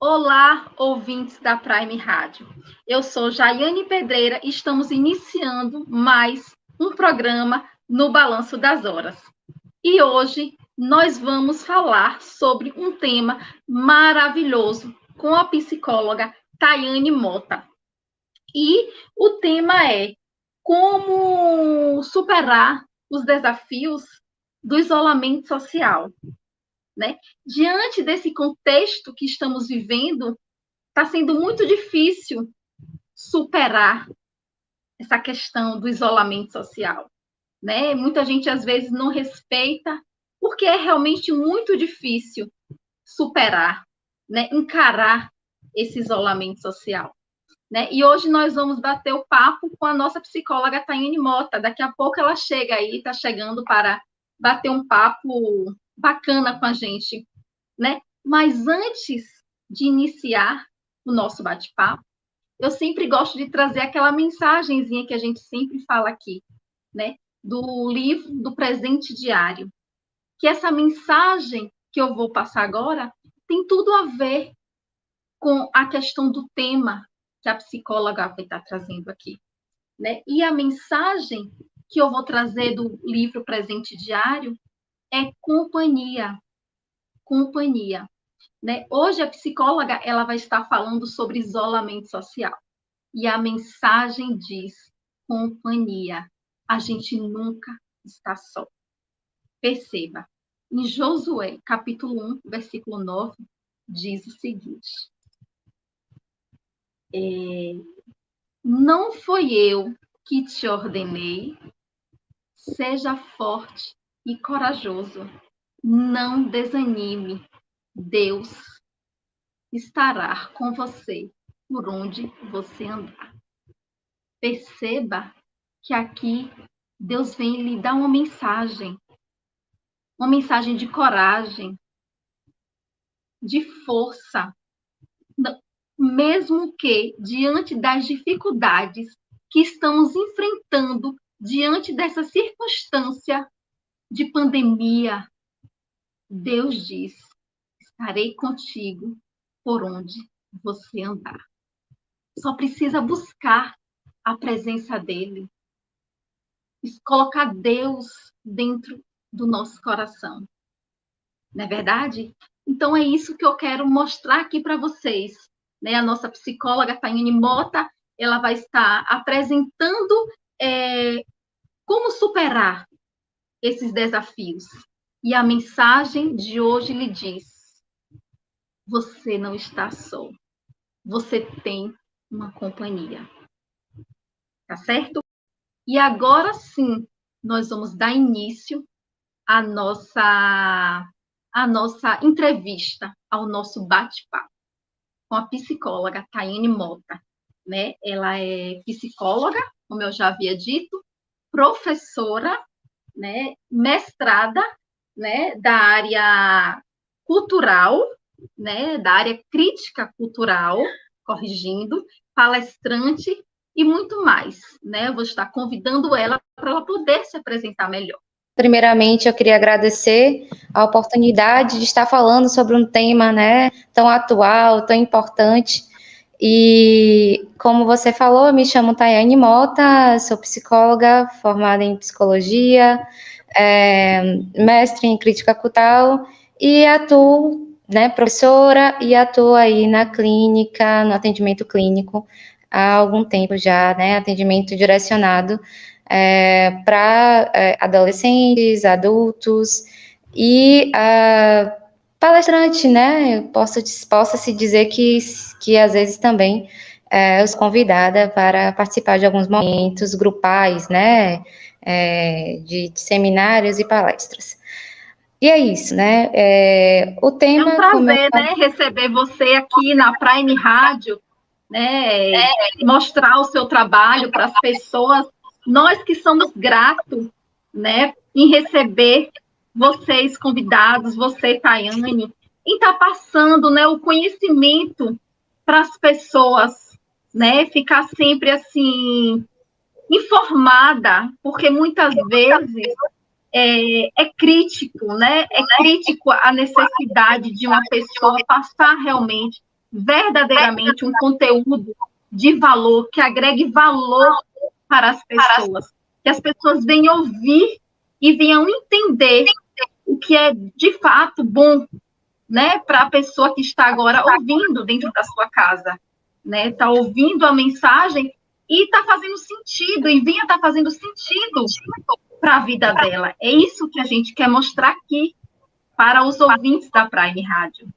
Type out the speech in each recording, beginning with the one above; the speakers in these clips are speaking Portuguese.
Olá, ouvintes da Prime Rádio. Eu sou Jaiane Pedreira e estamos iniciando mais um programa no Balanço das Horas. E hoje nós vamos falar sobre um tema maravilhoso com a psicóloga Tayane Mota. E o tema é como superar os desafios do isolamento social, né? Diante desse contexto que estamos vivendo, está sendo muito difícil superar essa questão do isolamento social, né? Muita gente às vezes não respeita, porque é realmente muito difícil superar, né? Encarar esse isolamento social, né? E hoje nós vamos bater o papo com a nossa psicóloga Tayane Mota. Daqui a pouco ela chega aí, está chegando para bater um papo bacana com a gente, né? Mas antes de iniciar o nosso bate-papo, eu sempre gosto de trazer aquela mensagenzinha que a gente sempre fala aqui, né? Do livro do presente diário. Que essa mensagem que eu vou passar agora tem tudo a ver com a questão do tema que a psicóloga vai estar trazendo aqui, né? E a mensagem que eu vou trazer do livro Presente Diário é companhia, companhia, né? Hoje a psicóloga ela vai estar falando sobre isolamento social. E a mensagem diz: companhia. A gente nunca está só. Perceba, em Josué, capítulo 1, versículo 9, diz o seguinte: não foi eu que te ordenei, seja forte e corajoso, não desanime, Deus estará com você por onde você andar. Perceba que aqui Deus vem lhe dar uma mensagem de coragem, de força, mesmo que diante das dificuldades que estamos enfrentando, diante dessa circunstância de pandemia, Deus diz: estarei contigo por onde você andar. Só precisa buscar a presença dele, colocar Deus dentro do nosso coração. Não é verdade? Então é isso que eu quero mostrar aqui para vocês, né? A nossa psicóloga Tayane Mota, ela vai estar apresentando como superar esses desafios. E a mensagem de hoje lhe diz: você não está só. Você tem uma companhia. Tá certo? E agora sim, nós vamos dar início à nossa entrevista, ao nosso bate-papo com a psicóloga Tayane Mota, né? Ela é psicóloga, como eu já havia dito, professora, né? Mestrada, né? Da área cultural, né? Da área crítica cultural, corrigindo, palestrante e muito mais, né? Eu vou estar convidando ela para ela poder se apresentar melhor. Primeiramente, eu queria agradecer a oportunidade de estar falando sobre um tema, né, tão atual, tão importante. E, como você falou, eu me chamo Tayane Mota, sou psicóloga formada em psicologia, mestre em crítica cultural e atuo, né, professora e atuo aí na clínica, no atendimento clínico há algum tempo já, né, atendimento direcionado para adolescentes, adultos e palestrante, né? Possa se dizer que às vezes também eu sou convidada para participar de alguns momentos grupais, né? De seminários e palestras. E é isso, né? O tema... É um prazer, né, receber você aqui na Prime Rádio, né? Mostrar o seu trabalho para as pessoas. Nós que somos gratos, né, em receber vocês convidados, você, Tayane, em estar passando, né, o conhecimento para as pessoas, né, ficar sempre assim informada, porque muitas vezes é crítico, né? É crítico a necessidade de uma pessoa passar realmente verdadeiramente um conteúdo de valor, que agregue valor para as pessoas, que as pessoas venham ouvir e venham entender o que é de fato bom, né, para a pessoa que está agora ouvindo dentro da sua casa, né, está ouvindo a mensagem e está fazendo sentido, e venha estar fazendo sentido para a vida dela. É isso que a gente quer mostrar aqui para os ouvintes da Prime Rádio.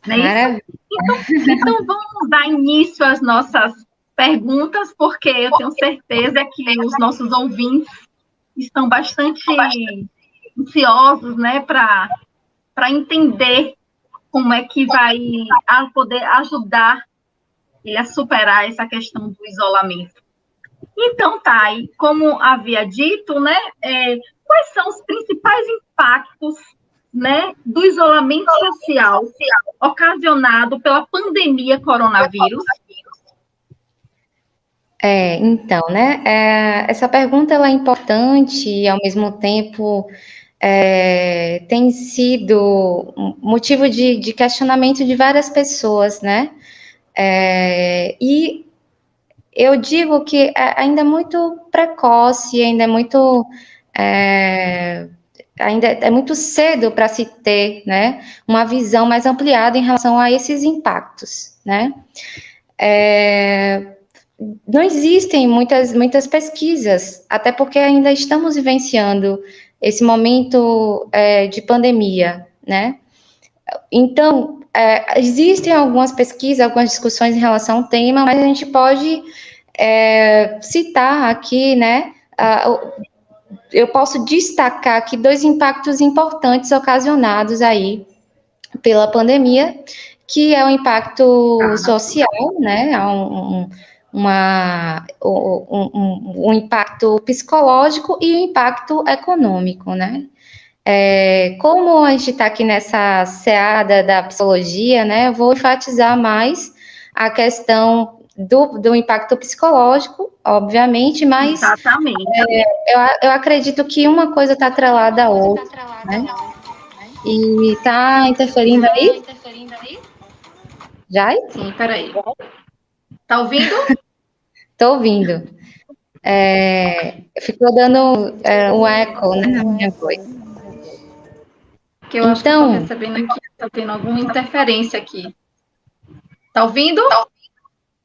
Não é isso? Então, vamos dar início às nossas perguntas, porque eu tenho certeza que os nossos ouvintes estão bastante ansiosos, né, para entender como é que vai poder ajudar ele a superar essa questão do isolamento. Então, Thay, como havia dito, né, quais são os principais impactos, né, do isolamento social ocasionado pela pandemia coronavírus? Então, né, essa pergunta ela é importante e, ao mesmo tempo, tem sido motivo de questionamento de várias pessoas, né? E eu digo que ainda é muito precoce, ainda é muito cedo para se ter, né, uma visão mais ampliada em relação a esses impactos, né? Não existem muitas pesquisas, até porque ainda estamos vivenciando esse momento de pandemia, né? Então, existem algumas pesquisas, algumas discussões em relação ao tema, mas a gente pode citar aqui, né? Eu posso destacar aqui 2 impactos importantes ocasionados aí pela pandemia, que é o impacto social, né? Um impacto psicológico e o impacto econômico, né? Como a gente está aqui nessa seada da psicologia, né, eu vou enfatizar mais a questão do impacto psicológico, obviamente, mas eu acredito que uma coisa está atrelada à outra, né? E está interferindo aí? Já? Sim, peraí. Tá ouvindo? Tô ouvindo. Ficou dando um eco, né, na minha voz. Que eu acho que estou recebendo aqui, está tendo alguma interferência aqui. Tá ouvindo?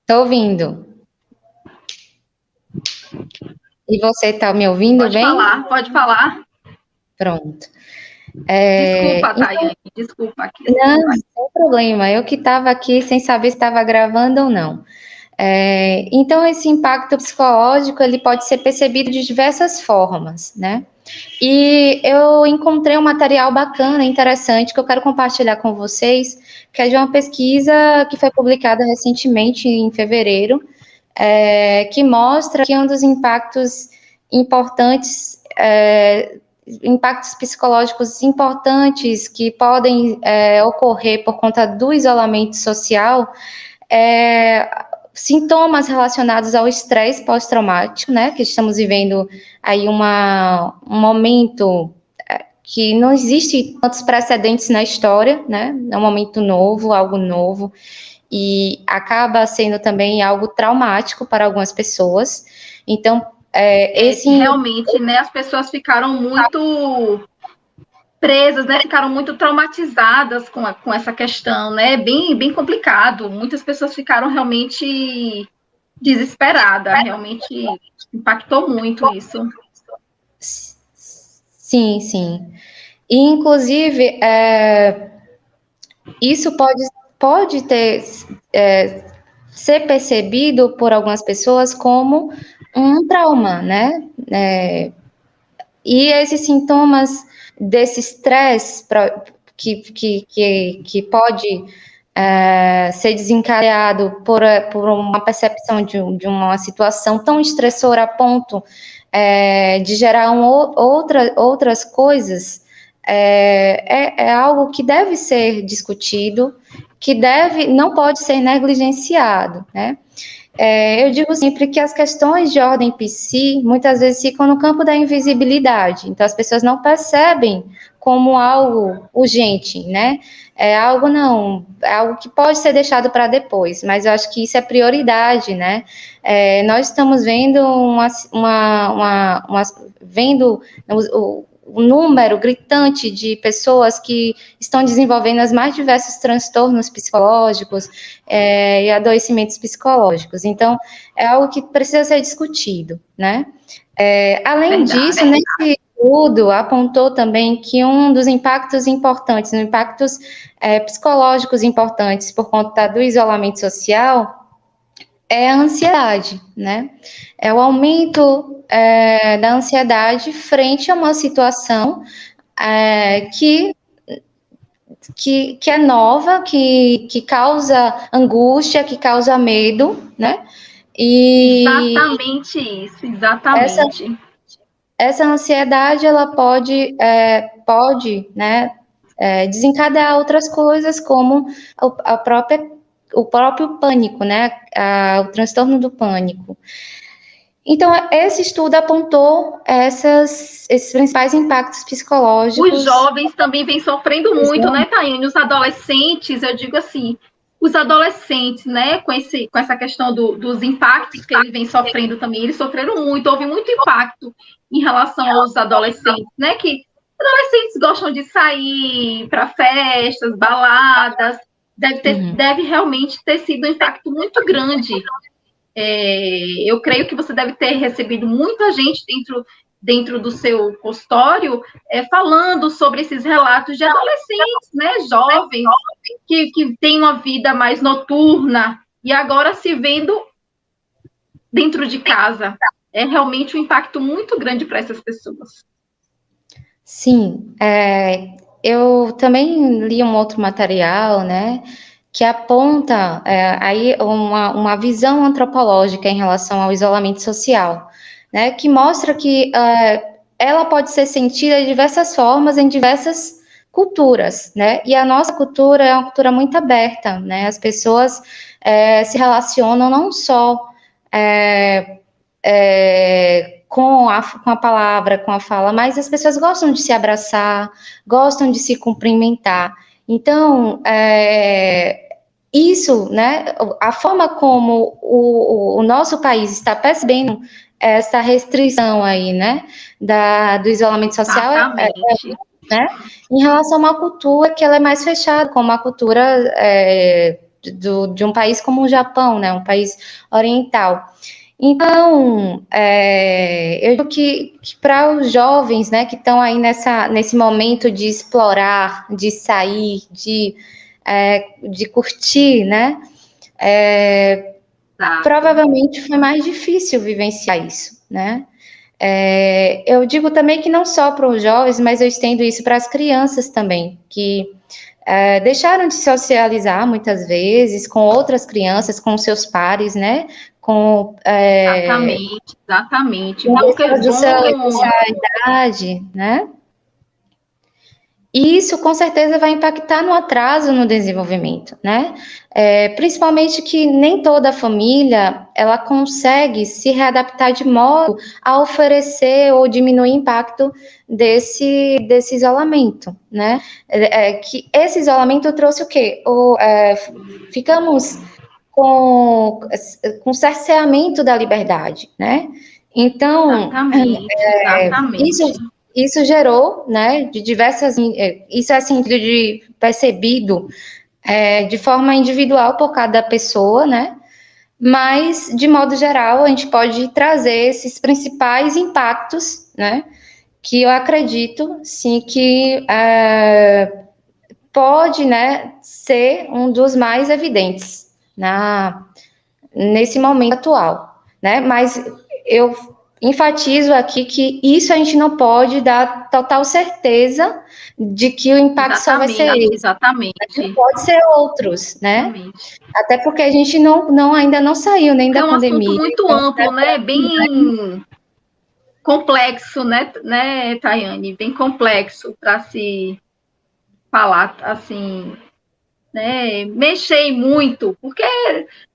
Tô ouvindo. E você está me ouvindo bem? Pode falar. Pronto. Desculpa, Thayane, desculpa. Aqui. Não, sem problema. Eu que estava aqui sem saber se estava gravando ou não. Então, esse impacto psicológico, ele pode ser percebido de diversas formas, né? E eu encontrei um material bacana, interessante, que eu quero compartilhar com vocês, que é de uma pesquisa que foi publicada recentemente, em fevereiro, que mostra que um dos impactos importantes, impactos psicológicos importantes que podem ocorrer por conta do isolamento social, sintomas relacionados ao estresse pós-traumático, né, que estamos vivendo aí um momento que não existe tantos precedentes na história, né, é um momento novo, algo novo, e acaba sendo também algo traumático para algumas pessoas. Então, realmente, né, as pessoas ficaram muito presas, né, ficaram muito traumatizadas com essa questão, né, bem complicado. Muitas pessoas ficaram realmente desesperadas, realmente impactou muito isso. Sim, sim. E, inclusive, isso pode ser percebido por algumas pessoas como um trauma, né? E esses sintomas desse estresse que pode ser desencadeado por uma percepção de uma situação tão estressora a ponto de gerar outras coisas, é algo que deve ser discutido, que não pode ser negligenciado, né? Eu digo sempre que as questões de ordem psi muitas vezes ficam no campo da invisibilidade, então as pessoas não percebem como algo urgente, né? É algo que pode ser deixado para depois, mas eu acho que isso é prioridade, né? Nós estamos vendo vendo o número gritante de pessoas que estão desenvolvendo os mais diversos transtornos psicológicos e adoecimentos psicológicos. Então, é algo que precisa ser discutido, né? Além disso, nesse estudo apontou também que um dos impactos importantes, impactos psicológicos importantes por conta do isolamento social, é a ansiedade, né? É o aumento da ansiedade frente a uma situação que é nova, que causa angústia, que causa medo, né? Exatamente isso, exatamente. Essa ansiedade, ela pode, né, desencadear outras coisas, como o próprio pânico, né, o transtorno do pânico. Então, esse estudo apontou esses principais impactos psicológicos. Os jovens também vêm sofrendo muito, né, Taiane? Os adolescentes, eu digo assim, os adolescentes, né, com essa questão dos impactos que eles vêm sofrendo também, eles sofreram muito, houve muito impacto em relação aos adolescentes, né, que adolescentes gostam de sair para festas, baladas, deve realmente ter sido um impacto muito grande. Eu creio que você deve ter recebido muita gente dentro do seu consultório falando sobre esses relatos de adolescentes, né, jovens, que têm uma vida mais noturna e agora se vendo dentro de casa. É realmente um impacto muito grande para essas pessoas. Sim, eu também li um outro material, né, que aponta aí uma visão antropológica em relação ao isolamento social, né, que mostra que ela pode ser sentida de diversas formas em diversas culturas, né, e a nossa cultura é uma cultura muito aberta, né, as pessoas se relacionam não só com a palavra, com a fala, mas as pessoas gostam de se abraçar, gostam de se cumprimentar. Então, isso, né, a forma como o nosso país está percebendo essa restrição aí, né, do isolamento social, né, em relação a uma cultura que ela é mais fechada, como a cultura de um país como o Japão, né, um país oriental. Então, eu digo que para os jovens, né, que estão aí nesse momento de explorar, de sair, de curtir, né, provavelmente foi mais difícil vivenciar isso, né. Eu digo também que não só para os jovens, mas eu estendo isso para as crianças também, que deixaram de socializar muitas vezes com outras crianças, com seus pares, né? Exatamente. Com dessa idade, né? E isso, com certeza, vai impactar no atraso no desenvolvimento, né? Principalmente que nem toda família, ela consegue se readaptar de modo a oferecer ou diminuir o impacto desse isolamento, né? Que esse isolamento trouxe o quê? Ficamos com cerceamento da liberdade, né? Então, exatamente. Isso gerou, né, de diversas, isso é assim, percebido de forma individual por cada pessoa, né, mas, de modo geral, a gente pode trazer esses principais impactos, né, que eu acredito, sim, que pode, né, ser um dos mais evidentes nesse momento atual, né, mas eu enfatizo aqui que isso a gente não pode dar total certeza de que o impacto só vai ser esse. Exatamente. Pode ser outros, né? Exatamente. Até porque a gente ainda não saiu nem da pandemia. É um assunto muito amplo, né? Bem complexo, né, Tayane? Bem complexo para se falar, assim, né? Mexer muito, porque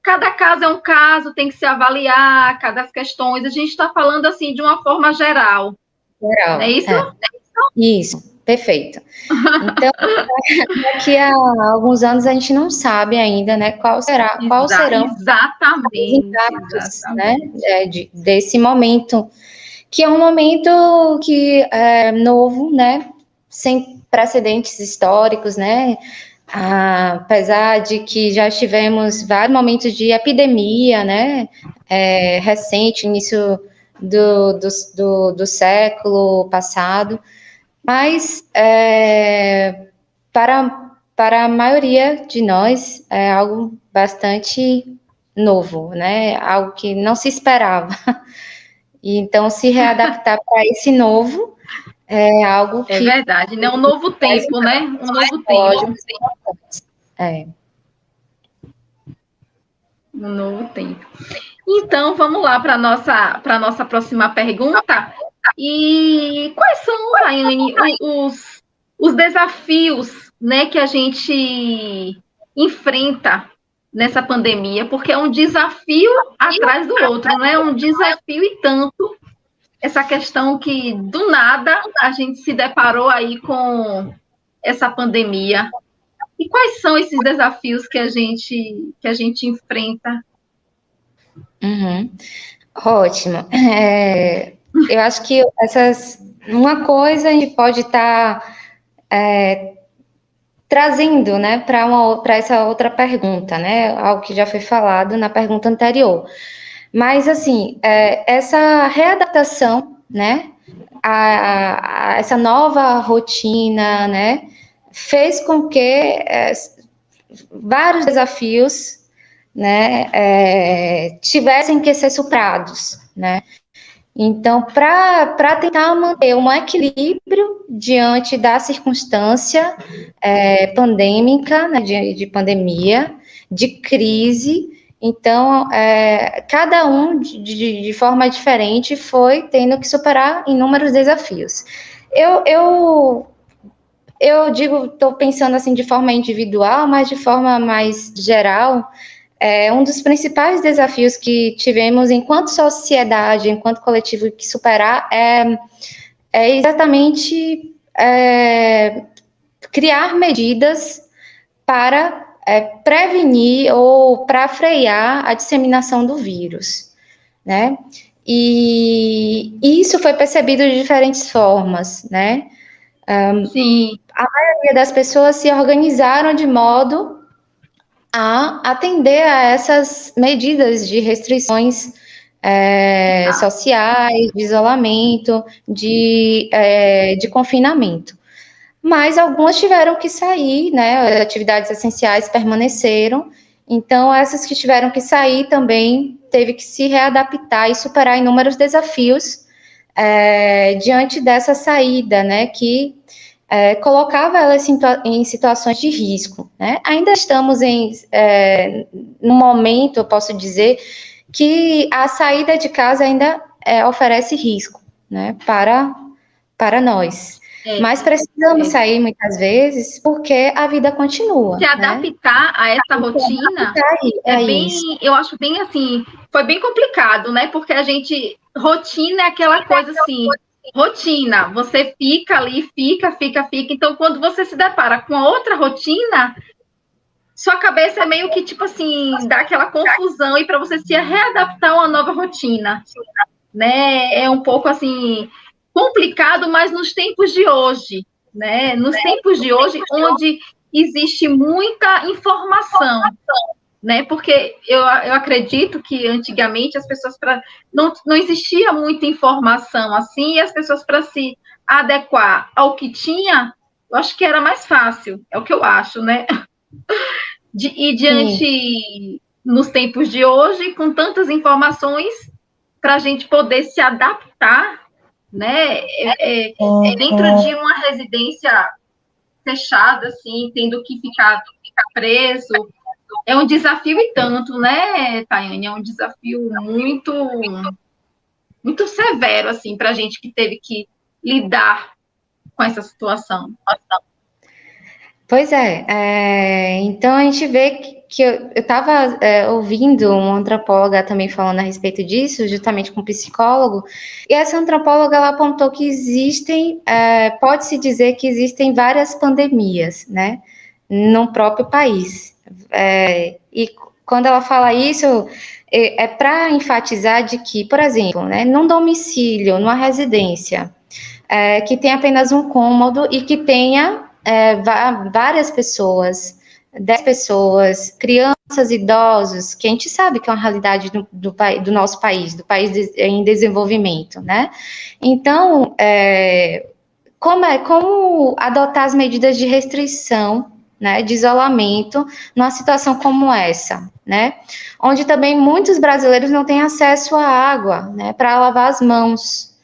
cada caso é um caso, tem que se avaliar cada questões. A gente está falando assim de uma forma geral. Não é isso? Isso. Perfeito. Então, daqui a alguns anos a gente não sabe ainda, né, quais serão os impactos, né, desse momento, que é um momento que é novo, né, sem precedentes históricos, né, apesar de que já tivemos vários momentos de epidemia, né, recente, início do século passado, mas para a maioria de nós é algo bastante novo, né? Algo que não se esperava. E então se readaptar para esse novo é algo que é verdade, né? Um novo tempo, né? Um novo tempo. É. Um novo tempo. Então, vamos lá para a nossa próxima pergunta. E quais são, Tayane, os desafios, né, que a gente enfrenta nessa pandemia? Porque é um desafio atrás do outro, não é um desafio e tanto essa questão que, do nada, a gente se deparou aí com essa pandemia. E quais são esses desafios que a gente enfrenta? Uhum. Ótimo. Eu acho que uma coisa a gente pode estar trazendo, né, para essa outra pergunta, né, algo que já foi falado na pergunta anterior. Mas, assim, essa readaptação, né, a essa nova rotina, né, fez com que vários desafios, né, tivessem que ser superados, né. Então, para tentar manter um equilíbrio diante da circunstância pandêmica, né, de pandemia, de crise, então, cada um, de forma diferente, foi tendo que superar inúmeros desafios. Eu digo, estou pensando assim de forma individual, mas de forma mais geral, um dos principais desafios que tivemos enquanto sociedade, enquanto coletivo, que superar é exatamente criar medidas para prevenir ou para frear a disseminação do vírus, né? E isso foi percebido de diferentes formas, né? Sim. A maioria das pessoas se organizaram de modo a atender a essas medidas de restrições sociais, de isolamento, de confinamento. Mas algumas tiveram que sair, né? Atividades essenciais permaneceram. Então, essas que tiveram que sair também teve que se readaptar e superar inúmeros desafios diante dessa saída, né? Que colocava elas em situações de risco, né? Ainda estamos no momento, eu posso dizer, que a saída de casa ainda oferece risco, né? Para nós. Mas precisamos sair muitas vezes porque a vida continua. Se adaptar, né, a essa rotina eu acho bem assim, foi bem complicado, né? Porque rotina é aquela coisa assim, rotina, você fica ali, fica. Então, quando você se depara com a outra rotina, sua cabeça é meio que tipo assim, dá aquela confusão e para você se readaptar a uma nova rotina, né? É um pouco assim complicado, mas nos tempos de hoje, né? Nos tempos de hoje, onde existe muita informação, né? Porque eu acredito que antigamente as pessoas não existia muita informação assim, e as pessoas para se adequar ao que tinha, eu acho que era mais fácil, é o que eu acho, né? E diante nos tempos de hoje, com tantas informações, para a gente poder se adaptar, né? Dentro de uma residência fechada, assim, tendo que ficar preso, é um desafio e tanto, né, Tayane? É um desafio muito, muito severo, assim, para a gente que teve que lidar com essa situação. Pois então a gente vê que eu estava ouvindo uma antropóloga também falando a respeito disso, justamente com um psicólogo, e essa antropóloga ela apontou que existem, pode-se dizer que existem várias pandemias, né, no próprio país. E quando ela fala isso, é para enfatizar de que, por exemplo, né, num domicílio, numa residência, que tem apenas um cômodo e que tenha várias pessoas, 10 pessoas, crianças, idosos, que a gente sabe que é uma realidade do nosso país, do país em desenvolvimento, né? Então, como adotar as medidas de restrição, né, de isolamento, numa situação como essa, né? Onde também muitos brasileiros não têm acesso à água, né, para lavar as mãos.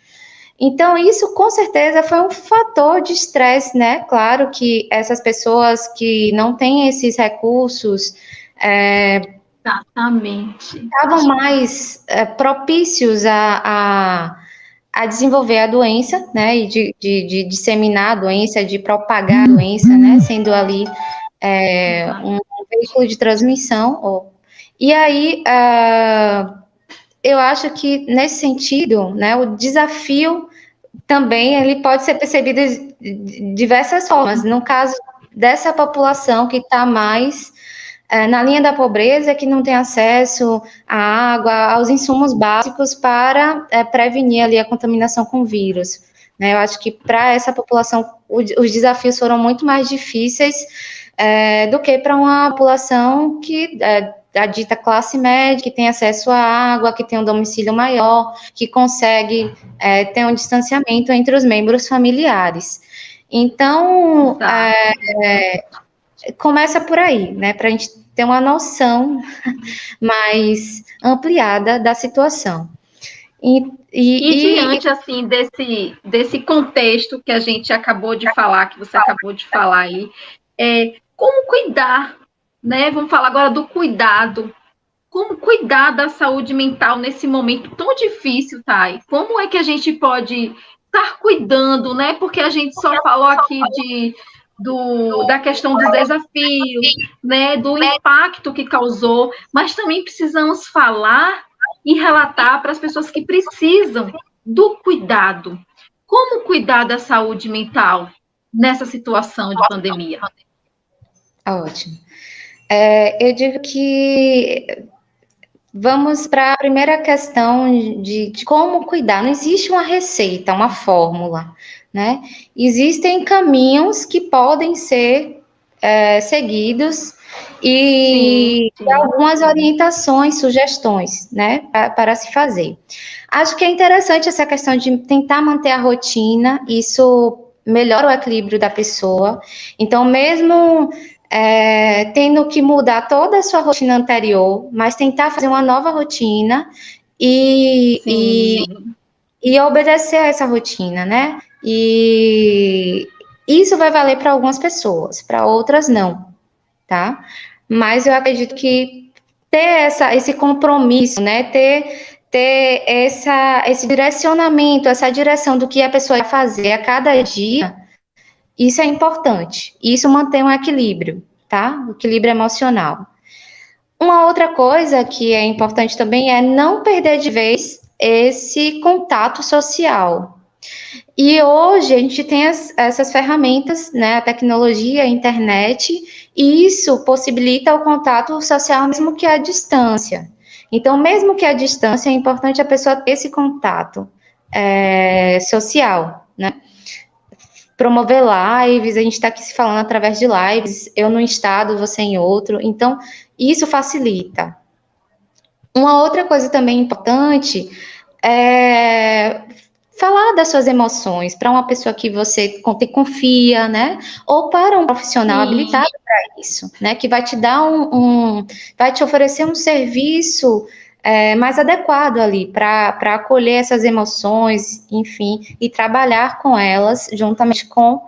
Então, isso com certeza foi um fator de estresse, né? Claro que essas pessoas que não têm esses recursos Exatamente. estavam mais propícios a desenvolver a doença, né? E de disseminar a doença, de propagar a doença, né? Sendo ali um veículo de transmissão. E aí, eu acho que nesse sentido, né? O desafio também ele pode ser percebido de diversas formas. No caso dessa população que está mais na linha da pobreza, que não tem acesso à água, aos insumos básicos para prevenir ali a contaminação com vírus. Né? Eu acho que para essa população os desafios foram muito mais difíceis do que para uma população que da dita classe média, que tem acesso à água, que tem um domicílio maior, que consegue ter um distanciamento entre os membros familiares. Então, começa por aí, né, para a gente ter uma noção mais ampliada da situação. E diante, assim, desse contexto que a gente acabou de falar, que você acabou de falar aí, como cuidar, né? Vamos falar agora do cuidado. Como cuidar da saúde mental nesse momento tão difícil, Thay? Como é que a gente pode estar cuidando, né? Porque a gente só falou aqui da questão dos desafios, né? Do impacto que causou, mas também precisamos falar e relatar para as pessoas que precisam do cuidado. Como cuidar da saúde mental nessa situação de pandemia? Ótimo. Eu digo que vamos para a primeira questão de como cuidar. Não existe uma receita, uma fórmula, né? Existem caminhos que podem ser seguidos e algumas orientações, sugestões, né, para se fazer. Acho que é interessante essa questão de tentar manter a rotina, isso melhora o equilíbrio da pessoa. Então, mesmo tendo que mudar toda a sua rotina anterior, mas tentar fazer uma nova rotina e obedecer a essa rotina, né? E isso vai valer para algumas pessoas, para outras não, tá? Mas eu acredito que ter esse compromisso, né? Ter esse direcionamento, essa direção do que a pessoa vai fazer a cada dia, isso é importante. Isso mantém um equilíbrio, tá? O equilíbrio emocional. Uma outra coisa que é importante também é não perder de vez esse contato social. E hoje a gente tem essas ferramentas, né? A tecnologia, a internet, e isso possibilita o contato social mesmo que à distância. Então, mesmo que à distância, é importante a pessoa ter esse contato social, né? Promover lives, a gente está aqui se falando através de lives, eu num estado, você em outro, então isso facilita. Uma outra coisa também importante é falar das suas emoções para uma pessoa que você confia, né? Ou para um profissional habilitado para isso, né? Que vai te dar vai te oferecer um serviço mais adequado ali para acolher essas emoções, enfim, e trabalhar com elas juntamente com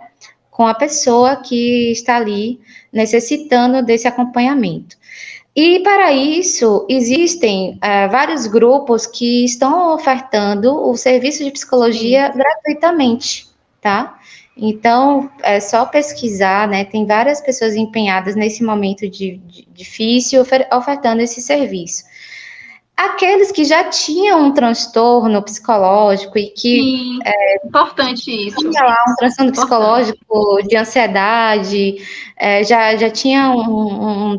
a pessoa que está ali necessitando desse acompanhamento. E para isso, existem vários grupos que estão ofertando o serviço de psicologia gratuitamente, tá? Então, é só pesquisar, né? Tem várias pessoas empenhadas nesse momento difícil ofertando esse serviço. Aqueles que já tinham um transtorno psicológico e que Sim, importante isso. tinha lá um transtorno psicológico de ansiedade, já tinha um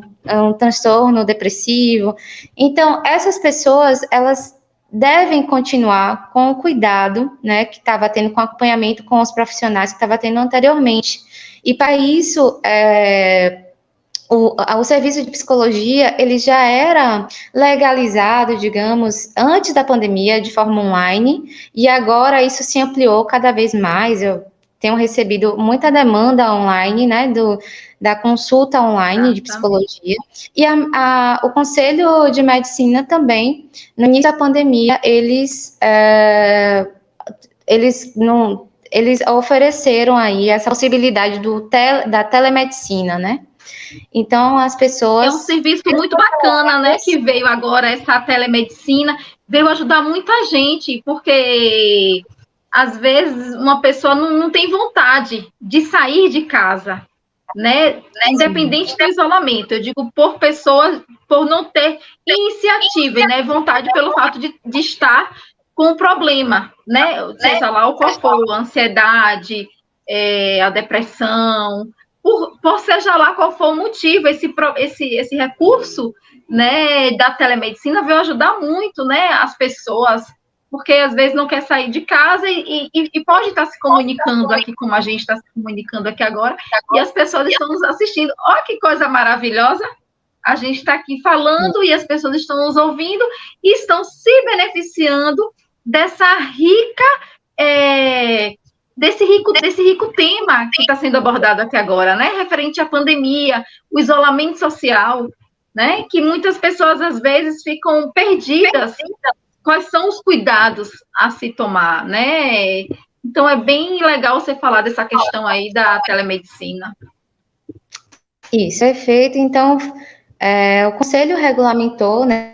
transtorno depressivo. Então, essas pessoas, elas devem continuar com o cuidado, né, que estava tendo com acompanhamento com os profissionais que estava tendo anteriormente. E para isso, o serviço de psicologia, ele já era legalizado, digamos, antes da pandemia, de forma online, e agora isso se ampliou cada vez mais. Eu tenho recebido muita demanda online, né, da consulta online de psicologia, e o Conselho de Medicina também, no início da pandemia, eles ofereceram aí essa possibilidade da telemedicina, né? Então, as pessoas... É um serviço muito bacana, né, que veio agora, essa telemedicina, veio ajudar muita gente, porque, às vezes, uma pessoa não tem vontade de sair de casa, né, independente do isolamento. Eu digo por pessoas, por não ter iniciativa, né, vontade pelo fato de estar com o problema, né, seja lá o qual for, a ansiedade, a depressão, por seja lá qual for o motivo, esse recurso, né, da telemedicina veio ajudar muito, né, as pessoas, porque às vezes não quer sair de casa e pode estar se comunicando aqui como a gente está se comunicando aqui agora, e as pessoas estão nos assistindo. Olha que coisa maravilhosa! A gente está aqui falando e as pessoas estão nos ouvindo e estão se beneficiando dessa desse rico tema que está sendo abordado aqui agora, né? Referente à pandemia, o isolamento social, né? Que muitas pessoas, às vezes, ficam perdidas. Quais são os cuidados a se tomar, né? Então, é bem legal você falar dessa questão aí da telemedicina. Isso, perfeito. Então, o Conselho regulamentou, né?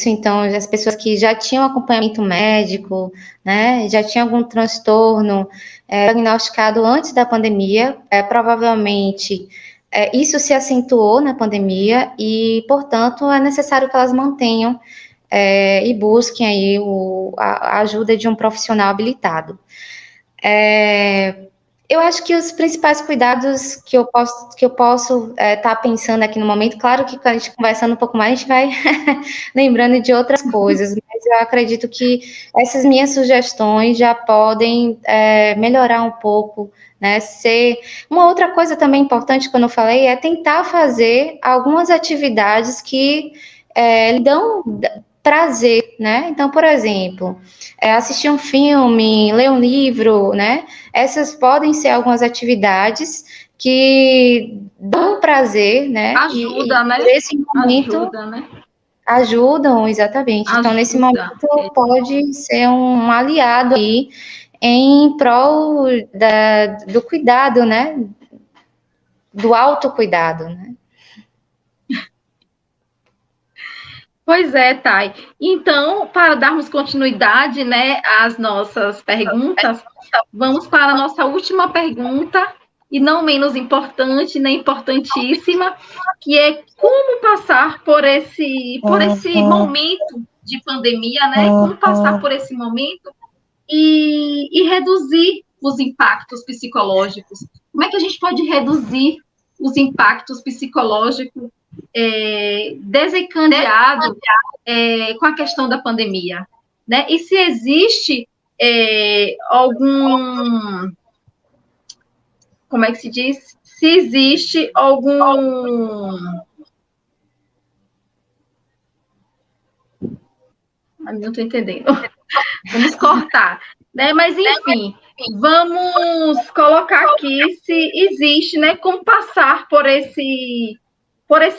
Então, as pessoas que já tinham acompanhamento médico, né, já tinham algum transtorno diagnosticado antes da pandemia, provavelmente isso se acentuou na pandemia e, portanto, é necessário que elas mantenham e busquem aí a ajuda de um profissional habilitado. Eu acho que os principais cuidados que eu posso estar pensando aqui no momento, claro que quando a gente conversando um pouco mais, a gente vai lembrando de outras coisas, mas eu acredito que essas minhas sugestões já podem melhorar um pouco, né? Uma outra coisa também importante que eu não falei é tentar fazer algumas atividades que lhe dão prazer, né? Então, por exemplo, assistir um filme, ler um livro, né? Essas podem ser algumas atividades que dão prazer, né? Ajuda, né? Nesse momento, ajuda, né? Ajudam, exatamente. Então, nesse momento, pode ser um aliado aí em prol do cuidado, né? Do autocuidado, né? Pois é, Thay. Então, para darmos continuidade, né, às nossas perguntas, vamos para a nossa última pergunta, e não menos importante, nem importantíssima, que é como passar por esse momento de pandemia, né? Como passar por esse momento e reduzir os impactos psicológicos. Como é que a gente pode reduzir os impactos psicológicos desencadeado com a questão da pandemia, né? E se existe algum, como é que se diz? Se existe algum, não estou entendendo. Vamos cortar, né? Mas enfim, vamos colocar aqui se existe, né? Como passar por esse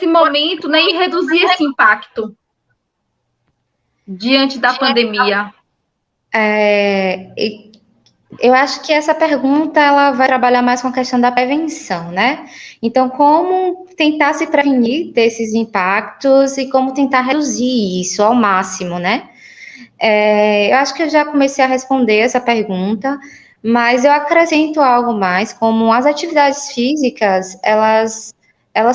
momento, né, e reduzir esse impacto diante da pandemia? Eu acho que essa pergunta ela vai trabalhar mais com a questão da prevenção, né? Então, como tentar se prevenir desses impactos e como tentar reduzir isso ao máximo, né? Eu acho que eu já comecei a responder essa pergunta, Mas eu acrescento algo mais, como as atividades físicas, elas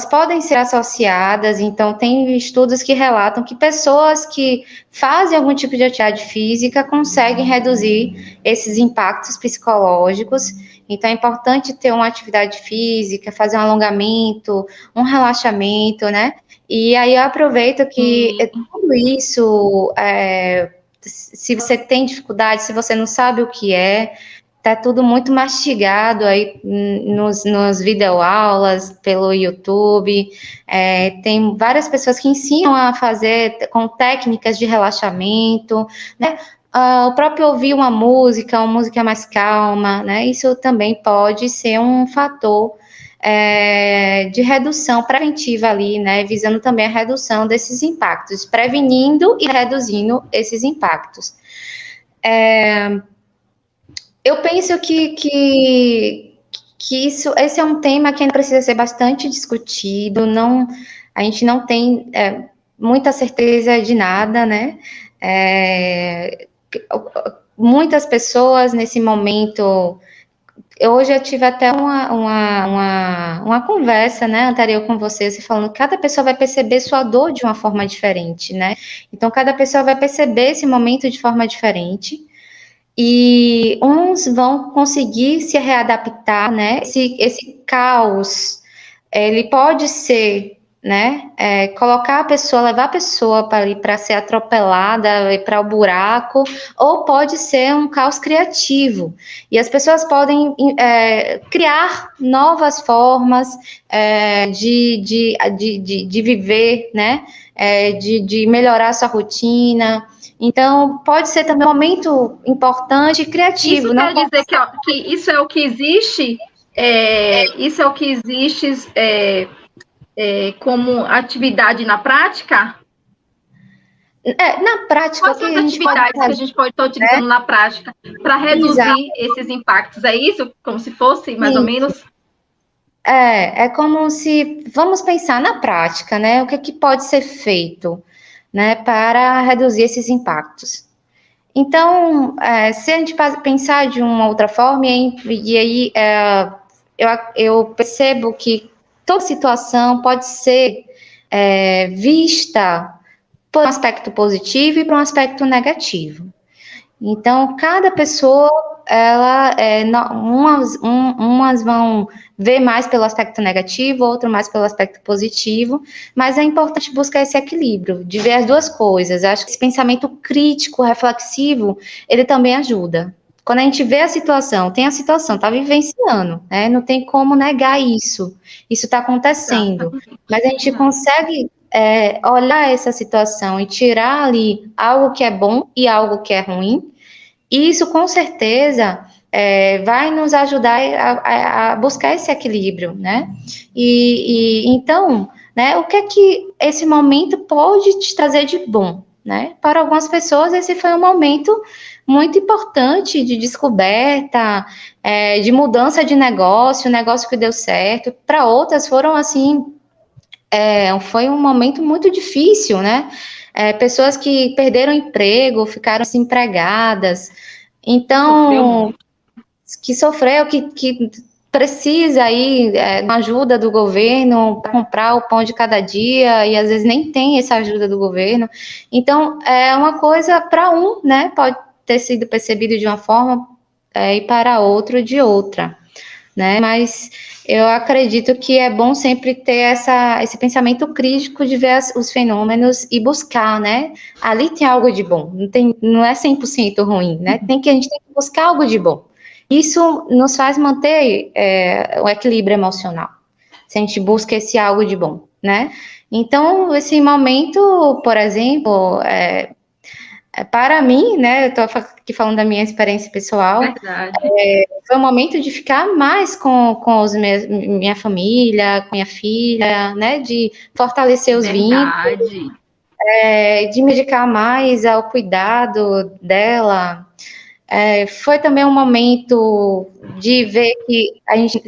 podem ser associadas, então tem estudos que relatam que pessoas que fazem algum tipo de atividade física conseguem reduzir esses impactos psicológicos. Então é importante ter uma atividade física, fazer um alongamento, um relaxamento, né? E aí eu aproveito que tudo isso, se você tem dificuldade, se você não sabe o que é, tá tudo muito mastigado aí nos videoaulas, pelo YouTube. Tem várias pessoas que ensinam a fazer com técnicas de relaxamento, né? O próprio ouvir uma música mais calma, né? Isso também pode ser um fator de redução preventiva ali, né? Visando também a redução desses impactos, prevenindo e reduzindo esses impactos. Eu penso que esse é um tema que ainda precisa ser bastante discutido. A gente não tem muita certeza de nada, né? Muitas pessoas nesse momento. Hoje eu tive até uma conversa, né, anterior com vocês, falando que cada pessoa vai perceber sua dor de uma forma diferente, né? Então, cada pessoa vai perceber esse momento de forma diferente. E uns vão conseguir se readaptar, né? Esse caos, ele pode ser, né? Colocar a pessoa, levar a pessoa para ser atropelada, para o buraco, ou pode ser um caos criativo. E as pessoas podem criar novas formas de viver, né? De melhorar a sua rotina. Então, pode ser também um momento importante e criativo. Isso quer dizer que isso é o que existe? Isso é o que existe como atividade na prática? Na prática, quais são as atividades que a gente pode estar utilizando na prática para reduzir esses impactos? É isso? Como se fosse, mais ou menos? É como se, vamos pensar na prática, né? O que pode ser feito, né, para reduzir esses impactos. Então, se a gente pensar de uma outra forma, e aí eu percebo que toda situação pode ser vista por um aspecto positivo e por um aspecto negativo. Então, cada pessoa, umas vão ver mais pelo aspecto negativo, outras mais pelo aspecto positivo, mas é importante buscar esse equilíbrio, de ver as duas coisas. Acho que esse pensamento crítico, reflexivo, ele também ajuda. Quando a gente vê a situação, está vivenciando, né? Não tem como negar isso. Isso está acontecendo. Mas a gente consegue olhar essa situação e tirar ali algo que é bom e algo que é ruim. E isso, com certeza, vai nos ajudar a buscar esse equilíbrio, né? Então, né, o que é que esse momento pode te trazer de bom, né? Para algumas pessoas, esse foi um momento muito importante de descoberta, de mudança de negócio, negócio que deu certo. Para outras, foram assim, foi um momento muito difícil, né? Pessoas que perderam emprego, ficaram desempregadas, então, que sofreu, que precisa aí da ajuda do governo para comprar o pão de cada dia, e às vezes nem tem essa ajuda do governo. Então, é uma coisa para um, né? Pode ter sido percebido de uma forma e para outro de outra, né? Mas eu acredito que é bom sempre ter esse pensamento crítico de ver os fenômenos e buscar, né? Ali tem algo de bom, não é 100% ruim, né? A gente tem que buscar algo de bom. Isso nos faz manter o equilíbrio emocional, se a gente busca esse algo de bom, né? Então, esse momento, por exemplo, para mim, né, eu estou aqui falando da minha experiência pessoal, foi um momento de ficar mais com minha família, com minha filha, né, de fortalecer os vínculos, de me dedicar mais ao cuidado dela. Foi também um momento de ver que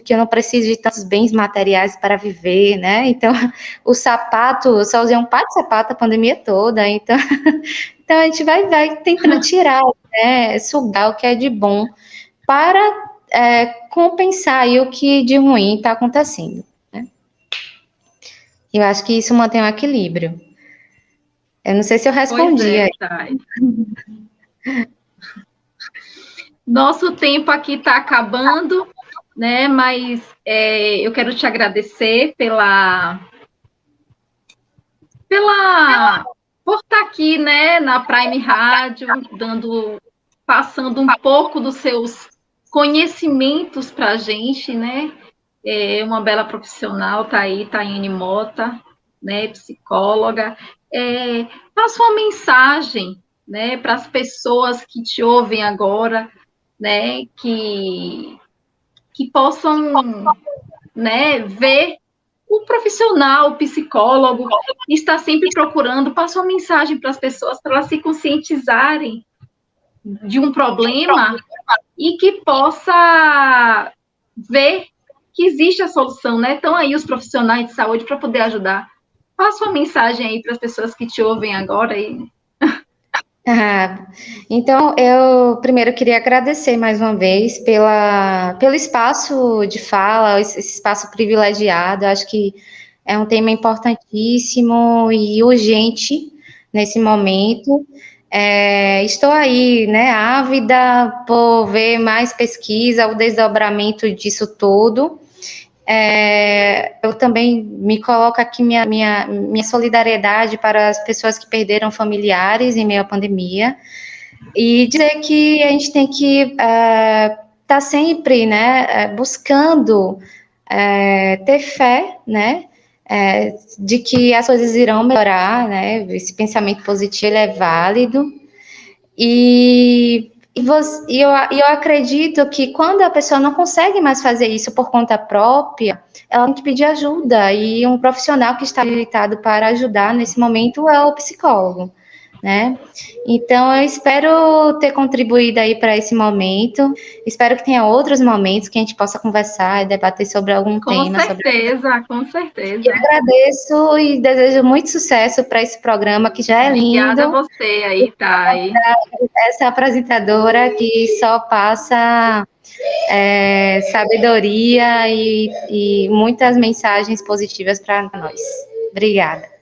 eu não preciso de tantos bens materiais para viver, né? Então, o sapato, eu só usei um par de sapato a pandemia toda, então a gente vai tentando tirar, né? Sugar o que é de bom para compensar aí o que de ruim está acontecendo, né? Eu acho que isso mantém um equilíbrio. Eu não sei se eu respondi aí. Thay. Nosso tempo aqui está acabando, né? Mas eu quero te agradecer por estar aqui, né, na Prime Rádio, passando um pouco dos seus conhecimentos para a gente, né? Uma bela profissional, tá aí, Thaiane Mota, né, psicóloga. Passa uma mensagem, né, para as pessoas que te ouvem agora, né, que possam, né, ver o profissional, o psicólogo, está sempre procurando, passa uma mensagem para as pessoas, para elas se conscientizarem de um problema e que possa ver que existe a solução, né? Estão aí os profissionais de saúde para poder ajudar. Passa uma mensagem aí para as pessoas que te ouvem agora aí. Então, eu primeiro queria agradecer mais uma vez pelo espaço de fala, esse espaço privilegiado. Eu acho que é um tema importantíssimo e urgente nesse momento. Estou aí, né, ávida por ver mais pesquisa, o desdobramento disso tudo. Eu também me coloco aqui minha solidariedade para as pessoas que perderam familiares em meio à pandemia e dizer que a gente tem que estar sempre, né, buscando ter fé, né, de que as coisas irão melhorar, né, esse pensamento positivo ele é válido eu acredito que quando a pessoa não consegue mais fazer isso por conta própria, ela tem que pedir ajuda, e um profissional que está habilitado para ajudar nesse momento é o psicólogo, né? Então, eu espero ter contribuído aí para esse momento, espero que tenha outros momentos que a gente possa conversar e debater sobre algum tema. Com certeza. Eu agradeço e desejo muito sucesso para esse programa, que já é lindo. Obrigada a você aí, Thay. Essa apresentadora que só passa sabedoria e muitas mensagens positivas para nós. Obrigada.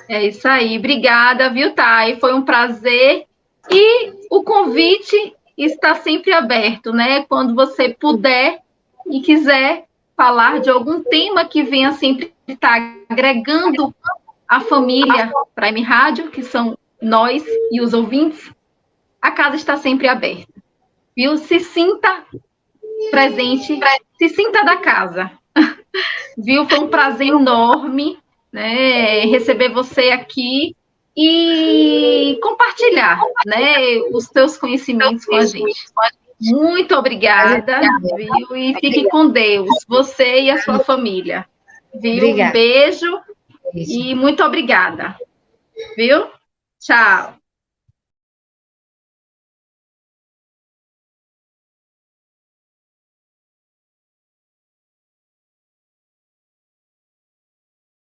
É isso aí. Obrigada, viu, Thay? Foi um prazer. E o convite está sempre aberto, né? Quando você puder e quiser falar de algum tema que venha sempre estar agregando a família Prime Rádio, que são nós e os ouvintes, a casa está sempre aberta. Viu? Se sinta presente, se sinta da casa. Viu? Foi um prazer enorme, né, receber você aqui e compartilhar, né, os seus conhecimentos com a gente. Muito obrigada, viu? E fique com Deus, você e a sua família. Viu? Obrigada. Um beijo e muito obrigada. Viu? Tchau.